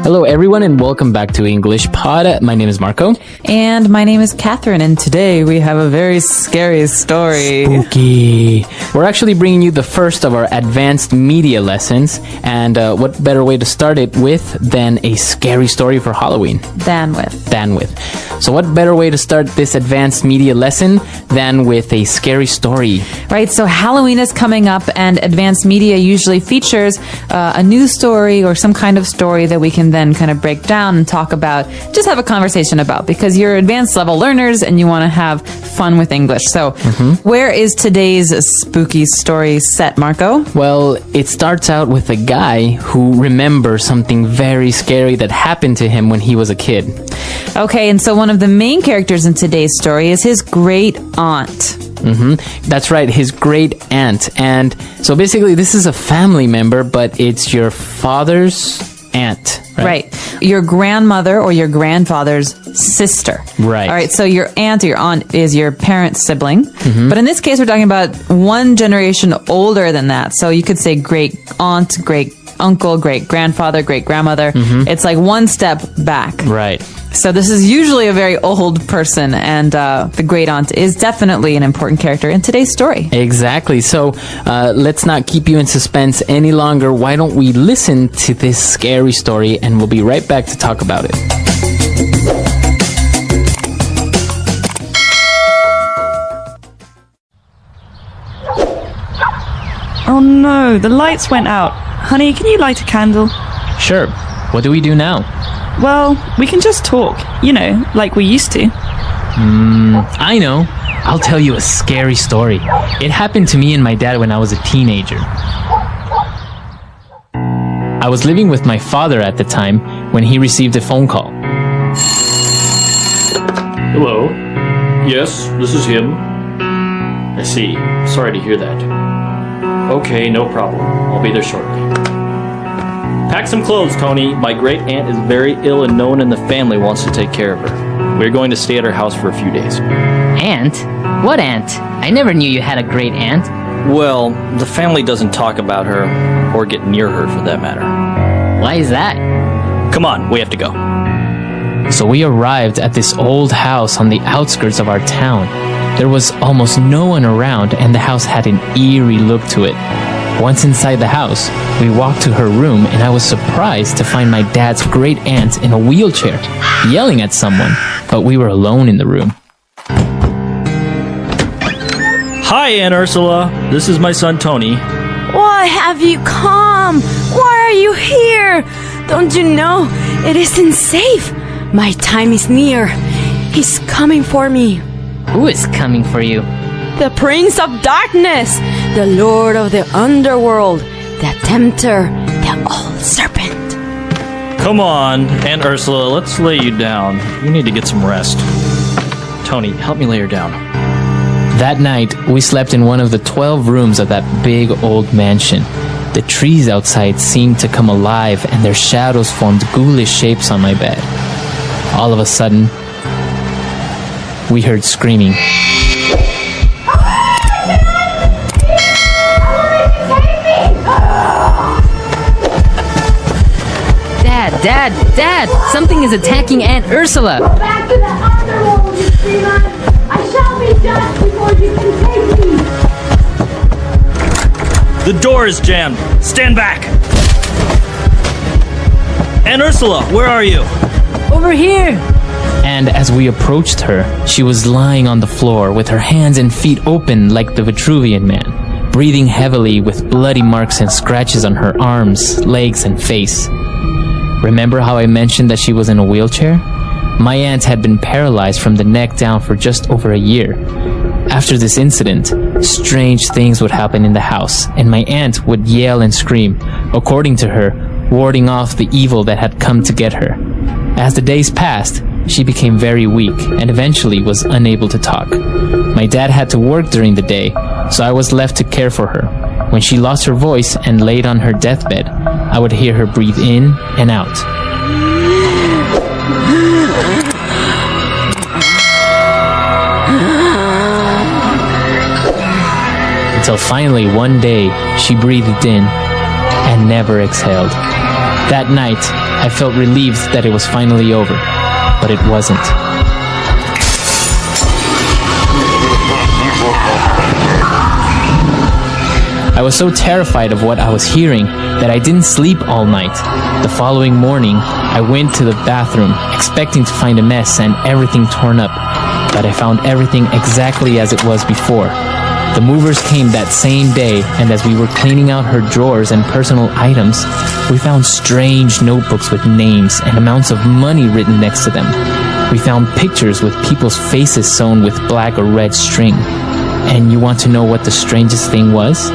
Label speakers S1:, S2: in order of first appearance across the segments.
S1: Hello, everyone, and welcome back to English Pod. My name is Marco.
S2: And my name is Catherine, and today we have a very scary story.
S1: Spooky. We're actually bringing you the first of our advanced media lessons, and what better way to start it with than a scary story for Halloween?
S2: Than with.
S1: So what better way to start this advanced media lesson than with a scary story?
S2: Right, so Halloween is coming up, and advanced media usually features a news story or some kind of story that we can then kind of break down and talk about, just have a conversation about, because you're advanced level learners and you want to have fun with English. So where is today's spooky story set, Marco?
S1: Well, it starts out with a guy who remembers something very scary that happened to him when he was a kid.
S2: Okay, and so one of the main characters in today's story is his great aunt.
S1: That's right, his great aunt. And so basically this is a family member, but it's your father's aunt.
S2: Right. Your grandmother or your grandfather's sister.
S1: Right.
S2: All right. So your aunt or your aunt is your parent's sibling. But in this case, we're talking about one generation older than that. So you could say great aunt, great uncle, great grandfather, great grandmother. It's like one step back.
S1: Right.
S2: So this is usually a very old person, and the great aunt is definitely an important character in today's story.
S1: Exactly. So let's not keep you in suspense any longer. Why don't we listen to this scary story, and we'll be right back to talk about it.
S3: Oh no, the lights went out. Honey, can you light a candle?
S1: Sure. What do we do now?
S3: Well, we can just talk, you know, like we used to.
S1: I know. I'll tell you a scary story. It happened to me and my dad when I was a teenager. I was living with my father at the time when he received a phone call.
S4: Hello. Yes, this is him. I see. Sorry to hear that. Okay, no problem. I'll be there shortly. Pack some clothes, Tony. My great aunt is very ill and no one in the family wants to take care of her. We're going to stay at her house for a few days.
S5: Aunt? What aunt? I never knew you had a great aunt.
S4: Well, the family doesn't talk about her, or get near her for that matter.
S5: Why is that?
S4: Come on, we have to go.
S1: So we arrived at this old house on the outskirts of our town. There was almost no one around, and the house had an eerie look to it. Once inside the house, we walked to her room, and I was surprised to find my dad's great aunt in a wheelchair, yelling at someone, but we were alone in the room.
S4: Hi, Aunt Ursula. This is my son, Tony.
S6: Why have you come? Why are you here? Don't you know it isn't safe? My time is near. He's coming for me.
S5: Who is coming for you?
S6: The Prince of Darkness, the Lord of the Underworld, the Tempter, the Old Serpent.
S4: Come on, Aunt Ursula, let's lay you down. You need to get some rest. Tony, help me lay her down.
S1: That night, we slept in one of the 12 rooms of that big old mansion. The trees outside seemed to come alive, and their shadows formed ghoulish shapes on my bed. All of a sudden, we heard screaming.
S5: Dad! Something is attacking Aunt Ursula!
S7: Go back to the underworld, you demon! I shall be judged before you can take me!
S4: The door is jammed. Stand back! Aunt Ursula, where are you?
S5: Over here!
S1: And as we approached her, she was lying on the floor with her hands and feet open like the Vitruvian Man, breathing heavily with bloody marks and scratches on her arms, legs, and face. Remember how I mentioned that she was in a wheelchair? My aunt had been paralyzed from the neck down for just over a year. After this incident, strange things would happen in the house, and my aunt would yell and scream, according to her, warding off the evil that had come to get her. As the days passed, she became very weak and eventually was unable to talk. My dad had to work during the day, so I was left to care for her. When she lost her voice and laid on her deathbed, I would hear her breathe in and out. Until finally one day, she breathed in and never exhaled. That night, I felt relieved that it was finally over, but it wasn't. I was so terrified of what I was hearing that I didn't sleep all night. The following morning, I went to the bathroom, expecting to find a mess and everything torn up, but I found everything exactly as it was before. The movers came that same day, and as we were cleaning out her drawers and personal items, we found strange notebooks with names and amounts of money written next to them. We found pictures with people's faces sewn with black or red string. And you want to know what the strangest thing was?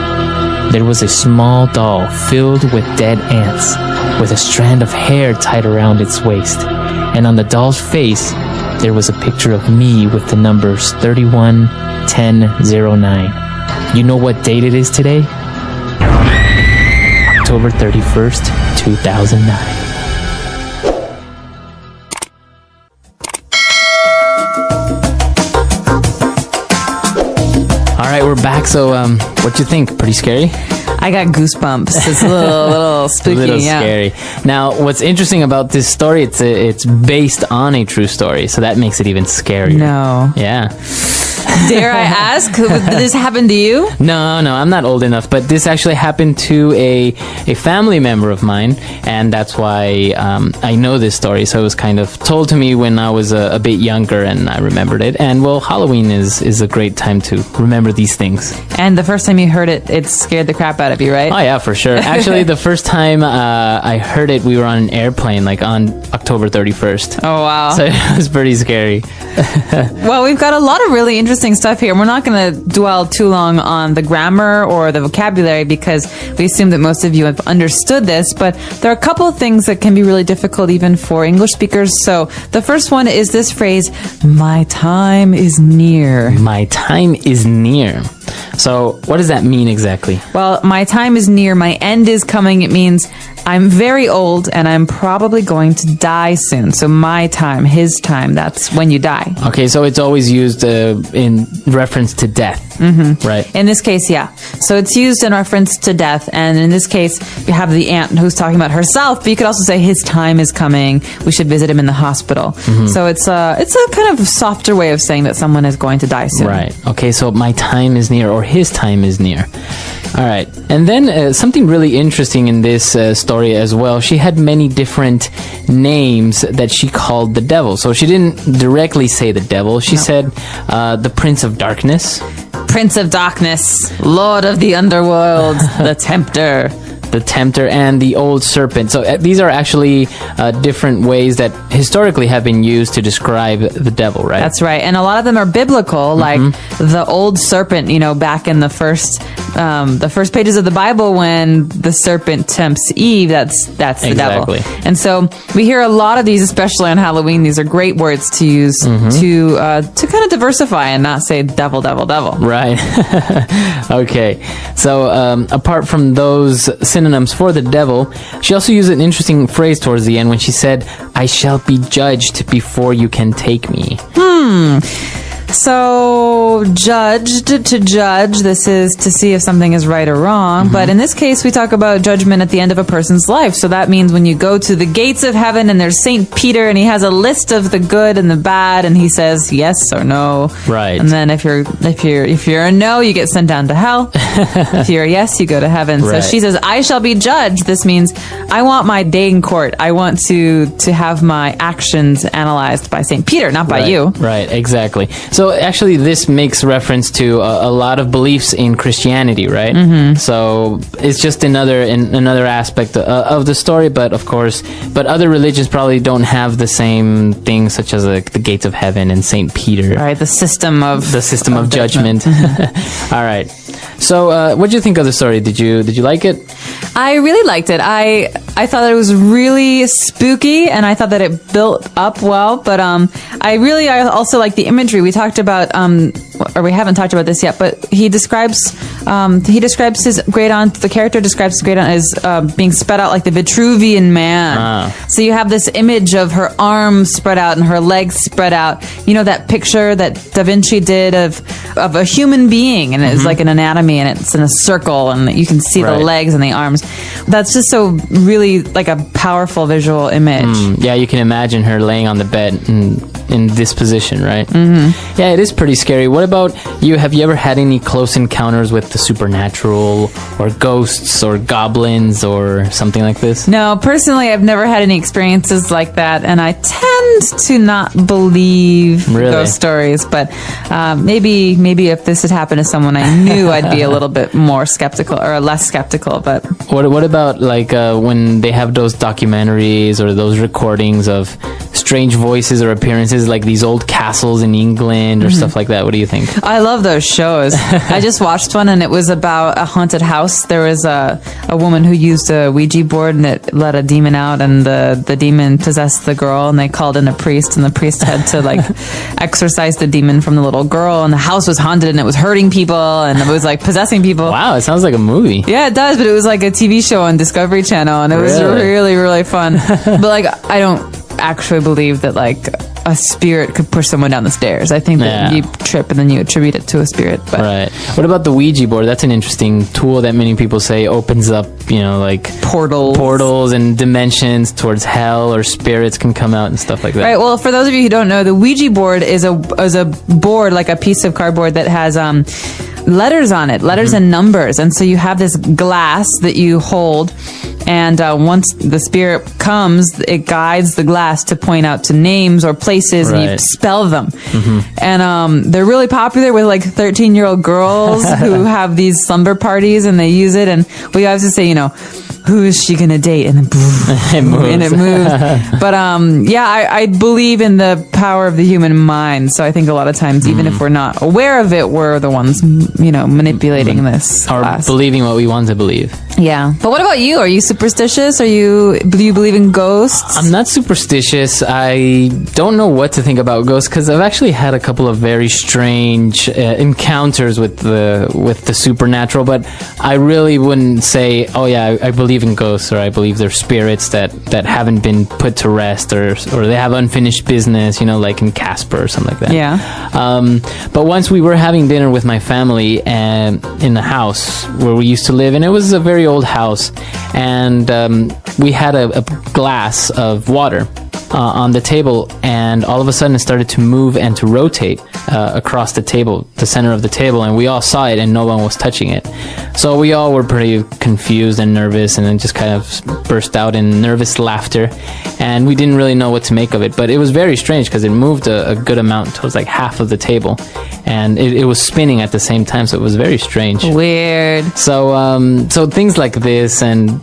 S1: There was a small doll filled with dead ants, with a strand of hair tied around its waist. And on the doll's face, there was a picture of me with the numbers 31, 10, 09. You know what date it is today? October 31st, 2009. All right, we're back. So, what you think? Pretty scary?
S2: I got goosebumps. It's a little spooky.
S1: A little
S2: yeah.
S1: scary. Now, what's interesting about this story? It's based on a true story, so that makes it even scarier.
S2: No.
S1: Yeah.
S2: Dare I ask? Did this happen to you?
S1: No, I'm not old enough, but this actually happened to a family member of mine, and that's why I know this story. So it was kind of told to me when I was a bit younger, and I remembered it. And well, Halloween is a great time to remember these things.
S2: And the first time you heard it, it scared the crap out of you, right?
S1: Oh yeah, for sure. Actually, the first time I heard it, we were on an airplane, like on October 31st.
S2: Oh, wow.
S1: So it was pretty scary.
S2: Well, we've got a lot of really interesting stuff here. We're not going to dwell too long on the grammar or the vocabulary because we assume that most of you have understood this, but there are a couple of things that can be really difficult even for English speakers. So the first one is this phrase, my time is near.
S1: My time is near. So what does that mean exactly?
S2: Well, my time is near. My end is coming. It means I'm very old and I'm probably going to die soon. So my time, his time, that's when you die.
S1: Okay, so it's always used in reference to death, right?
S2: In this case, yeah. So it's used in reference to death. And in this case, you have the aunt who's talking about herself, but you could also say his time is coming. We should visit him in the hospital. So it's a kind of softer way of saying that someone is going to die soon.
S1: Right. Okay, so my time is near, or his time is near. All right. And then something really interesting in this story as well. She had many different names that she called the devil. So she didn't directly say the devil. She said the Prince of Darkness.
S2: Prince of Darkness, Lord of the Underworld, the Tempter.
S1: The Tempter, and the Old Serpent. So these are actually different ways that historically have been used to describe the devil, right?
S2: That's right. And a lot of them are biblical, like the Old Serpent, back in the first pages of the Bible when the serpent tempts Eve, that's the devil. And so we hear a lot of these, especially on Halloween. These are great words to use to kind of diversify and not say devil, devil, devil.
S1: Right. Okay. So apart from those synonyms for the devil, she also used an interesting phrase towards the end when she said, I shall be judged before you can take me.
S2: So, judged, to judge, this is to see if something is right or wrong. But in this case, we talk about judgment at the end of a person's life. So that means when you go to the gates of heaven and there's St. Peter and he has a list of the good and the bad and he says yes or no.
S1: Right.
S2: And then if you're a no, you get sent down to hell. If you're a yes, you go to heaven.
S1: Right.
S2: So she says, I shall be judged. This means I want my day in court. I want to have my actions analyzed by St. Peter, not by you.
S1: Right, exactly. So actually this makes reference to a lot of beliefs in Christianity, right? So it's just another aspect of the story, but of course, other religions probably don't have the same things, such as like the gates of heaven and St. Peter.
S2: Right, the system of
S1: judgment. All right. So what did you think of the story? Did you like it?
S2: I really liked it. I thought it was really spooky, and I thought that it built up well. But I also like the imagery. We talked about or we haven't talked about this yet, but he describes his great aunt. The character describes his great aunt as being spread out like the Vitruvian man. So you have this image of her arms spread out and her legs spread out. You know that picture that Da Vinci did of a human being, and it's like an anatomy, and it's in a circle, and you can see the legs and the arms. That's just so really like a powerful visual image.
S1: Yeah, you can imagine her laying on the bed in this position, right? Yeah, it is pretty scary. What about you? Have you ever had any close encounters with the supernatural, or ghosts, or goblins, or something like this?
S2: No, personally, I've never had any experiences like that, and I tend to not believe ghost stories. But maybe if this had happened to someone I knew, I'd be a little bit more skeptical or less skeptical. But
S1: what about like when they have those documentaries or those recordings of strange voices or appearances, like these old castles in England or stuff like that? What do you think?
S2: I love those shows. I just watched one, and it was about a haunted house. There was a woman who used a Ouija board, and it let a demon out, and the demon possessed the girl, and they called in a priest, and the priest had to like exorcise the demon from the little girl, and the house was haunted, and it was hurting people, and it was like possessing people.
S1: Wow, it sounds like a movie.
S2: Yeah, it does, but it was like a TV show on Discovery Channel, and it was really, really fun. But like, I don't actually believe that like a spirit could push someone down the stairs. I think that you trip and then you attribute it to a spirit. But.
S1: Right. What about the Ouija board? That's an interesting tool that many people say opens up, like portals and dimensions towards hell, or spirits can come out and stuff like that.
S2: Right. Well, for those of you who don't know, the Ouija board is a board, like a piece of cardboard that has letters on it, letters and numbers, and so you have this glass that you hold. And once the spirit comes, it guides the glass to point out to names or places, and you spell them. And they're really popular with like 13-year-old girls who have these slumber parties, and they use it. And we always just say, who is she gonna date? And then it moves. But I believe in the power of the human mind. So I think a lot of times, even if we're not aware of it, we're the ones, manipulating this.
S1: Or believing what we want to believe.
S2: Yeah. But what about you? Are you superstitious? Do you believe in ghosts?
S1: I'm not superstitious. I don't know what to think about ghosts, because I've actually had a couple of very strange encounters with the supernatural, but I really wouldn't say, oh yeah, I believe in ghosts, or I believe they're spirits that haven't been put to rest, or they have unfinished business, like in Casper or something like that.
S2: Yeah.
S1: But once we were having dinner with my family and in the house where we used to live, and it was a very old house, and we had a glass of water on the table, and all of a sudden it started to move and to rotate across the table, the center of the table, and we all saw it, and no one was touching it. So we all were pretty confused and nervous, and then just kind of burst out in nervous laughter, and we didn't really know what to make of it. But it was very strange because it moved a good amount. It was like half of the table, and it was spinning at the same time, so it was very strange.
S2: Weird.
S1: So things like this, and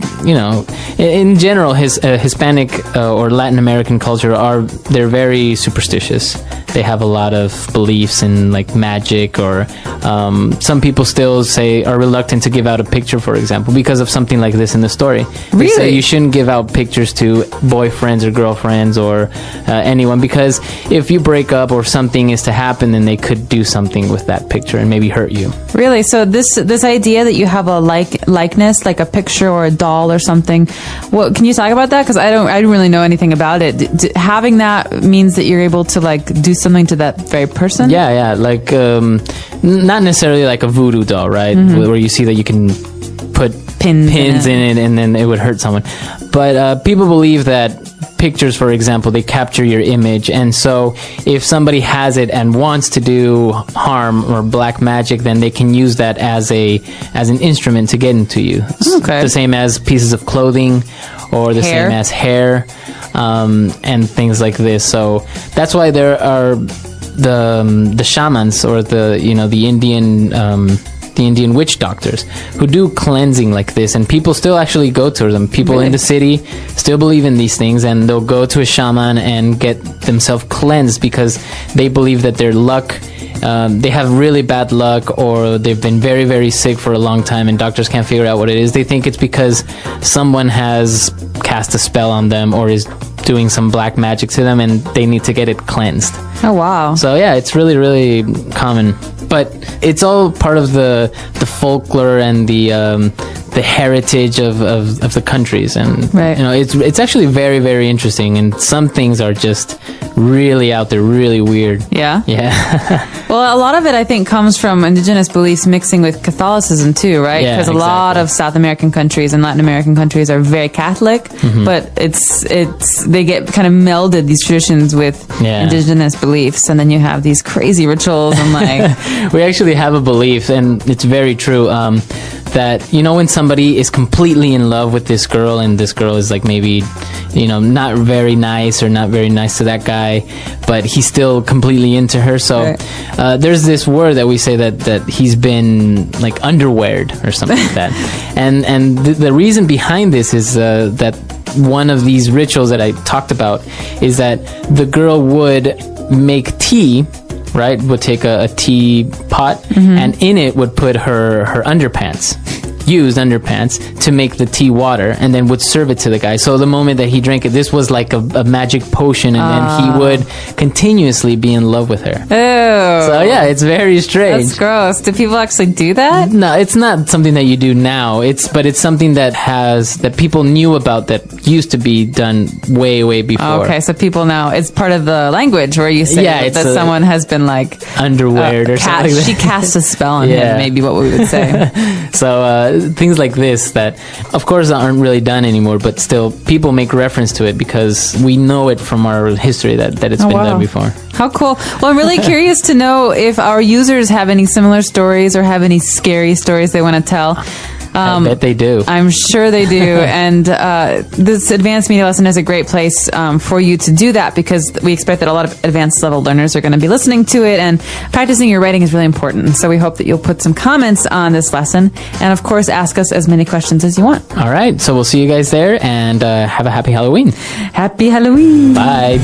S1: in general, Hispanic or Latin American culture they're very superstitious. They have a lot of beliefs in like magic, or some people still are reluctant to give out a picture, for example, because of something like this in the story. They say you shouldn't give out pictures to boyfriends or girlfriends or anyone, because if you break up or something is to happen, then they could do something with that picture and maybe hurt you.
S2: Really? So this idea that you have a likeness, like a picture or a doll or something, can you talk about that? Because I don't really know anything about it. Having that means that you're able to like do something to that very person?
S1: Yeah, like not necessarily like a voodoo doll, right? Where you see that you can put pins in it and then it would hurt someone. But people believe that pictures, for example, they capture your image, and so if somebody has it and wants to do harm or black magic, then they can use that as an instrument to get into you.
S2: Okay.
S1: The same as pieces of clothing, or the same as hair, and things like this. So that's why there are the shamans, or the Indian witch doctors who do cleansing like this, and people still actually go to them. People in the city still believe in these things, and they'll go to a shaman and get themselves cleansed because they believe that their luck, they have really bad luck, or they've been very, very sick for a long time and doctors can't figure out what it is. They think it's because someone has cast a spell on them or is doing some black magic to them, and they need to get it cleansed.
S2: Oh, wow.
S1: So yeah, it's really, really common. but it's all part of the folklore and the heritage of the countries, and
S2: Right.
S1: it's actually very, very interesting, and some things are just really out there, really weird.
S2: Yeah.
S1: Well,
S2: a lot of it, I think, comes from indigenous beliefs mixing with Catholicism too, right?
S1: Yeah,
S2: Because a lot
S1: exactly.
S2: of South American countries and Latin American countries are very Catholic,
S1: Mm-hmm.
S2: but they get kind of melded, these traditions, with
S1: Yeah.
S2: indigenous beliefs, and then you have these crazy rituals and like
S1: we actually have a belief, and it's very true, that when somebody is completely in love with this girl, and this girl is like maybe not very nice or not very nice to that guy, but he's still completely into her, so
S2: Right.
S1: there's this word that we say that he's been like underweared or something like that, and the reason behind this is that one of these rituals that I talked about is that the girl would make tea, right? Would take a tea pot, and in it would put her underpants, used underpants, to make the tea water, and then would serve it to the guy. So the moment that he drank it, this was like a magic potion, and then he would continuously be in love with her.
S2: oh,
S1: So yeah, it's very strange.
S2: that's gross. Do people actually do that?
S1: No, it's not something that you do now. But it's something that people knew about, that used to be done way, way before.
S2: Okay, so people now, it's part of the language where you say
S1: Yeah, it's
S2: that someone has been like
S1: Underweared or something like
S2: she
S1: that.
S2: cast a spell on
S1: Yeah.
S2: him, maybe what we would say.
S1: So things like this that, of course, aren't really done anymore, but still people make reference to it because we know it from our history that it's been done before.
S2: How cool. Well, I'm really curious to know if our users have any similar stories or have any scary stories they want to tell.
S1: I bet they do.
S2: I'm sure they do. And this advanced media lesson is a great place for you to do that, because we expect that a lot of advanced level learners are going to be listening to it, and practicing your writing is really important. So we hope that you'll put some comments on this lesson, and of course ask us as many questions as you want.
S1: All right, so we'll see you guys there, and have a happy Halloween.
S2: Happy Halloween.
S1: Bye.